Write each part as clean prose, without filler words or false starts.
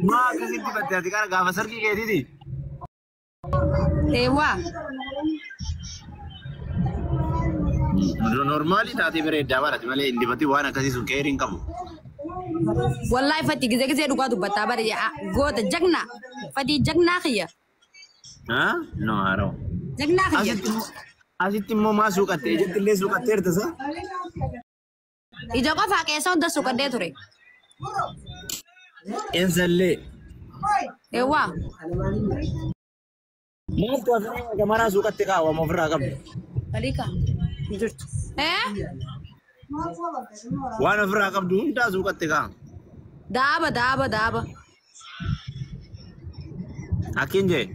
ما كسيت بدي كان قاف سرقي كده دي ايوه نورمالي تاتي بريد دابا مالي اللي بتي وانا كسيس كيرين كم والله فتي كذا دوغا دبتا بري غوت جغنا فدي جغنا خيا ها نو هارو جغنا خيا أسيت مو ما سوق أتى جت اللي سوق أتى تسا إذا قف كيسون ده سوق ده تري إنسلي ايوه ما توافق كمان سوق أتى كاوا ما فرق كم عليك جرت ايه وانا فرق كم دون تا سوق أتى كا دابا أكين جي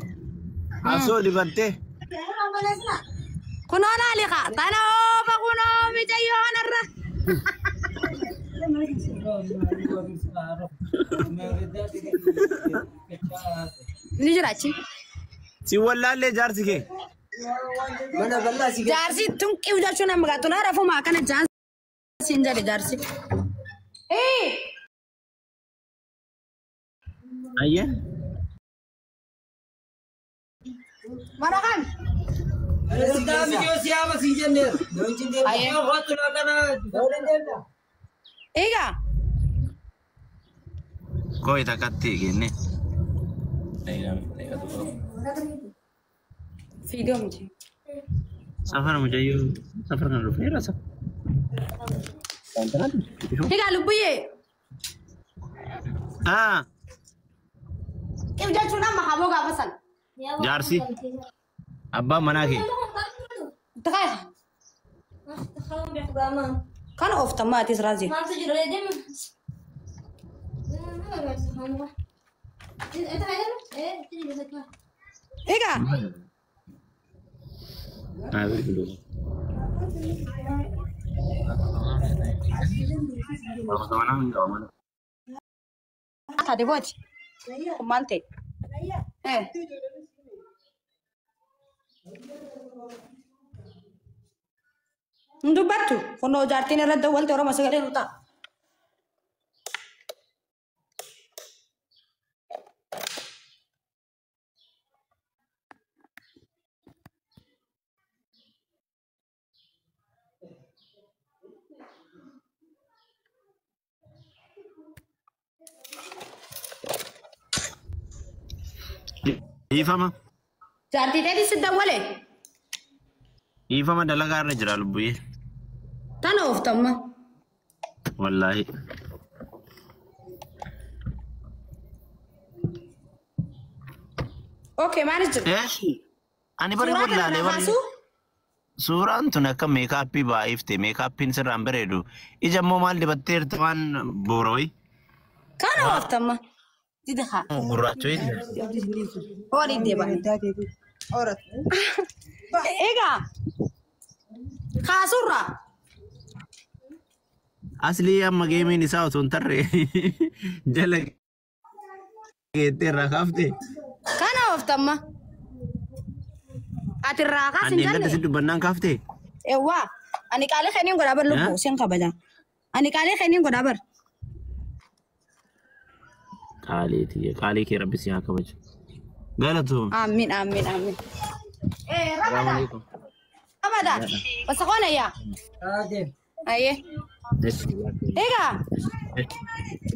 أسو لبنته كنا لك تانا بكونا مجيون الره نجراتي سي ولا اللي جارسي كي جارسي تم كيف جالسون هم قاتونا رفو ما كان جانس سينجا جارسي ايه أيه mana kan Ega koi takati gini video muji safar mujayu safar kan lupa ya rasa Ega lupa ye Kau jangan mah kamu gak pesan جارسي أبا مناكي تخيل كان اوتوماتيك رازي ايجا tadi buat komante Ndu batu, kono jartine radda walte ora masagale nuta. Ifama Jartine di sedda wale. Ifama dalagar najral buye Tana oftama. Wallahi Okay, manager. Ani bari wallahi bari Suuraan tun akka meekaappii baay'ifte meekaappiin sirraan bareedu ija immoo maal dibatteer ta'an boorooyi. Kana oftama. Didha. Gurraachoyi. Ori deba. Ora. Ega. Kasurra. Asli amma geemiin isaa osoo hin tarre jala geetteerraa kaafte. Kana oftama. Ati raakaa Ani ganda si dubbannaan kaafte. Ewa. Ani kaalee keenyan godhabar lubbuu sin kabaja. Ani kaalee keenyan godhabar. Kaalee kee rabbi si haa kabaju. Galatu. Amin. Ramadan. Ramadan. Pasakona ya. Aye. Ega.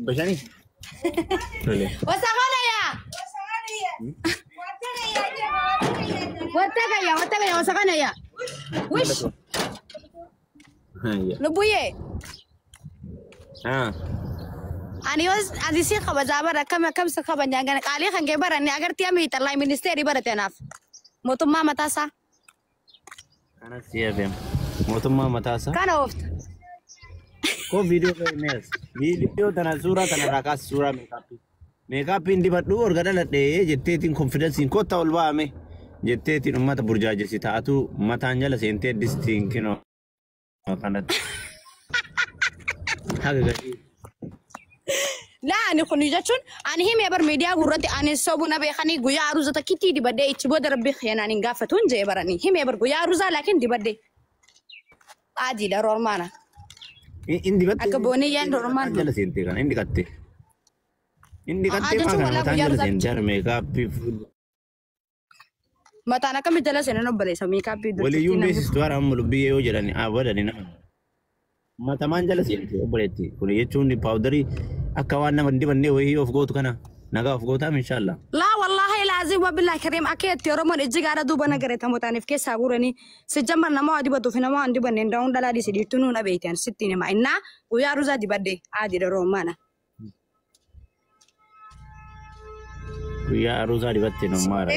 Bashani. Pasakona ya. Watagaya wasakana ya. Wish. Lubuye. Ani was adisi khabajabara kam sa khabanyanga kali khange barani agar tiami talai ministeri baratenaf. Motumma matasa. Kana siya motumma matasa. Kana oft. Ko video ka emails. Video tana sura tana rakas sura makeup indi baddu orgadalade jetteetin confidence in kota olbaame jetteetin ummata burjaajesi taatu mataanjala seente distinkino kanat haga gadi la ani khuni jachun ani hime bar media gurati ani sobuna be khani guya aruzata kiti di badde ichbo darbi khiyana ni gafatun je barani hime bar guya aruza lakin di badde adi la romana indi badde akaboni yan romana jala seente kan indi katte Inni kattee maa kana mataan jala seenjar meekaappii fuudhu. Mataan akkamitti jala seenan obboleessa meekaappii durti. Waliyyuu beeksistu haara amma lubbii yoo jedhani abadani nama. Matamaan jala seenti obboleetti. Kun jechuun paawudarii akka waan nama dibannee wayii of gootu kana nagaa of gootaam inshallah. Laa wallaahi laazim wabillahi kariim akka itti Oromoon ijji gaara duuba nagareeta mootaaniif keessaa guuranii si jammar nama waa dibatu fi nama waan dibanne ndaa'uun dhalaa dhisi dhiirtu nuun abeetan sitti nama innaa guyyaa ruzaa dibadde aadi dharoo maana. Guyyaa ruzaa dibatte nommaadha.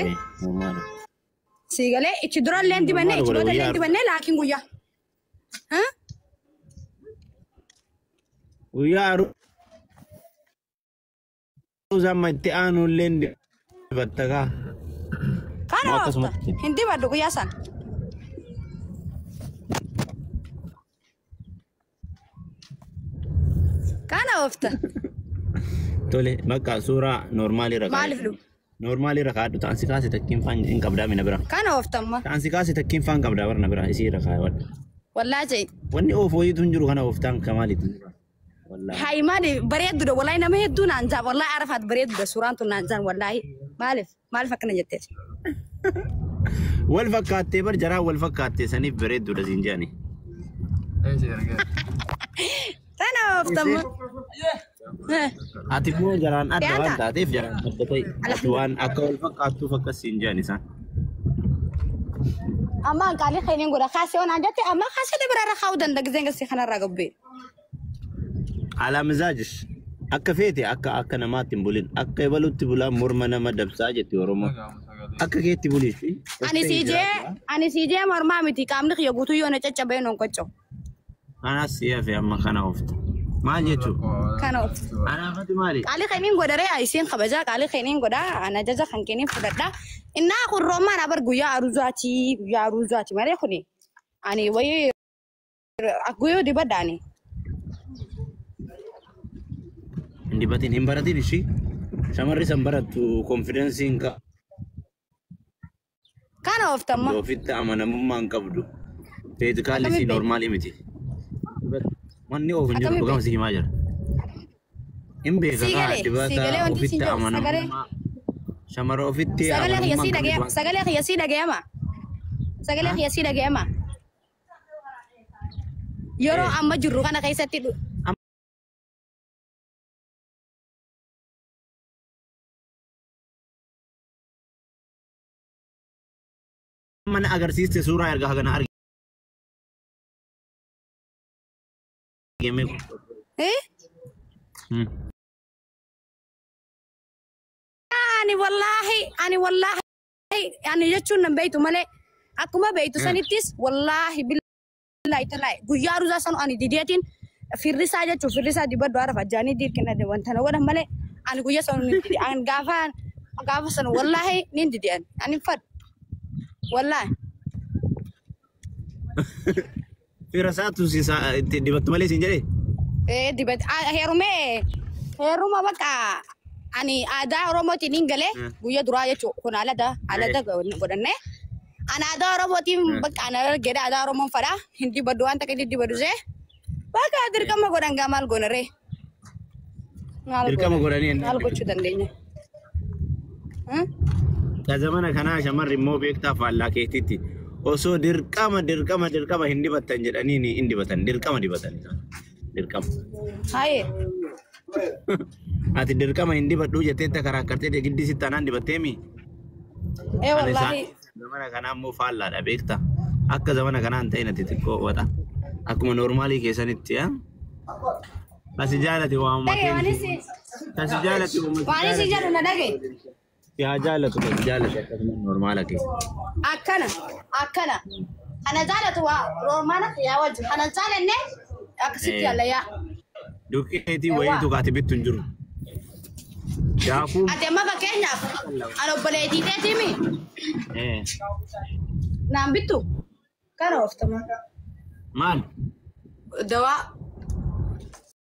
Siigalee ichi durallee dibannee ichi boodallee dibannee laakiin guyyaa. Guyyaa ruzaa matti aanullee dibattakaa. Kana oofta hin dibaddu guyyaa san. Kana oofta. Tole bakka suuraa normaalii rakaa. Maaliif lu? Normaalii rakaa addu ta'an si kaase takkiin faan hin qabdaa mina bira. Kana ooftamma. Ta'an si kaase takkiin faan qabdaa barna bira isii rakaa wadda. Wallaa jee. Wanni oofooyitu hin jiru kana ooftaan kamaaliitu jira. Hai maali bareedduudha wallahi nama hedduu naan jaan wallahi arafaat bareedduudha suuraan tun naan jaan wallahi maaliif akkana jettee. Wal fakkaattee bar jaraa wal fakkaattee saniif bareedduudha siin jaani. Kana ooftamma. Ati immoo jaraan adda waan taateef jaraan adda ta'e ati waan akka wal fakkaattuuf akkas siin jaani isaan. Amma qaalii keeniin godha kaasee waan ajjatte amma kaasee bira rakkoo dandagzeen gasii kanarraa gabbee. Ala mizaajis akka feete akka namaatti hin bulin akka ebalutti bulaan morma nama dabsaa jetti Oromoo akka keetti buliifi. Ani siijee mormaa miti qaamni kiyya guutuu yoo na caccabee noon qoccoo. Anas siyaafee amma kana oofta. Maal jechuudha? Kana oofta. Anaafati maali? Qaalii keeniin godharee ayisiin kabajaa qaalii keeniin godhaa ana jaja kan keeniin fudhadhaa. Innaa kun roomaan abar guyyaa aruuzaati malee kuni ani wayii guyyoo dibaddaani. Dibatiin hin baratin ishii shamarri san barattu konfidensiin ka. Kana ooftamma. Ofitti amanamummaa hin qabdu. Feetikaalli si normaalii miti. Wanni oofu hin jiru dhugama si himaa jira. Hin beekakaa dibata ofitti amanamummaa. Shamara ofitti amanamummaa. Sagalee kiyya sii dhagayama. Sagalee kiyya sii dhagayama. Yeroo amma jirru kana keessatti mana agarsiiste suuraa erga hagana argame. Ani jechuun nan beeytu malee akkuma beeytu sanittis wallaahi billahi talaahi guyyaa ruzaa sanu ani dideetiin firrisaa jechuun firrisaa dibaddu haara fajjaanii diirkina wanta na godhan malee ani guyyaa sanu an gaafa sanu wallaahi nin didean ani fad. Wallahi. Fira satu si dibat malis injari. Dibat heruma bakka ani ada Oromotiin ingale guyya duraa jechuun kun alada godhanne ana ada Oromotiin bakka ana geda ada Oromoon fadha hindi baddu waan takka dibaddu see bakka dirqama godhan gamal gonare. Dirqama godhanii maal gochuu dandeenya? Zamana kana shamarri immoo beektaa faallaa keetitti osoo dirqama hin dibatan jedhanii ni hin dibatan dirqama dibatan dirqama. Haye. Ati dirqama hin dibadhu jettee karaakkartee giddisitti anaan dibatteemi. Wallahi. Zamana kana immoo faallaadha beektaa akka zamana kanaa hin ta'in ati xiqqoo wata akkuma normaalii keessanitti asi jaalati waan makeeni. Asi jaalati waan si jedhu na dhage. Ya jaalatu akkasuma normaala kee. Akkana. Ana jaalatu waa normaala yaa wajjin. Ana jaalanne akkasitti yalla yaa. Dukkeetii wayiitu kaati bittu hin jiru. Daakuu. Ati amma fakkeenyaaf ana obboleettii teetiimi. Naan bittu. Kana ooftama. Maal? Dawaa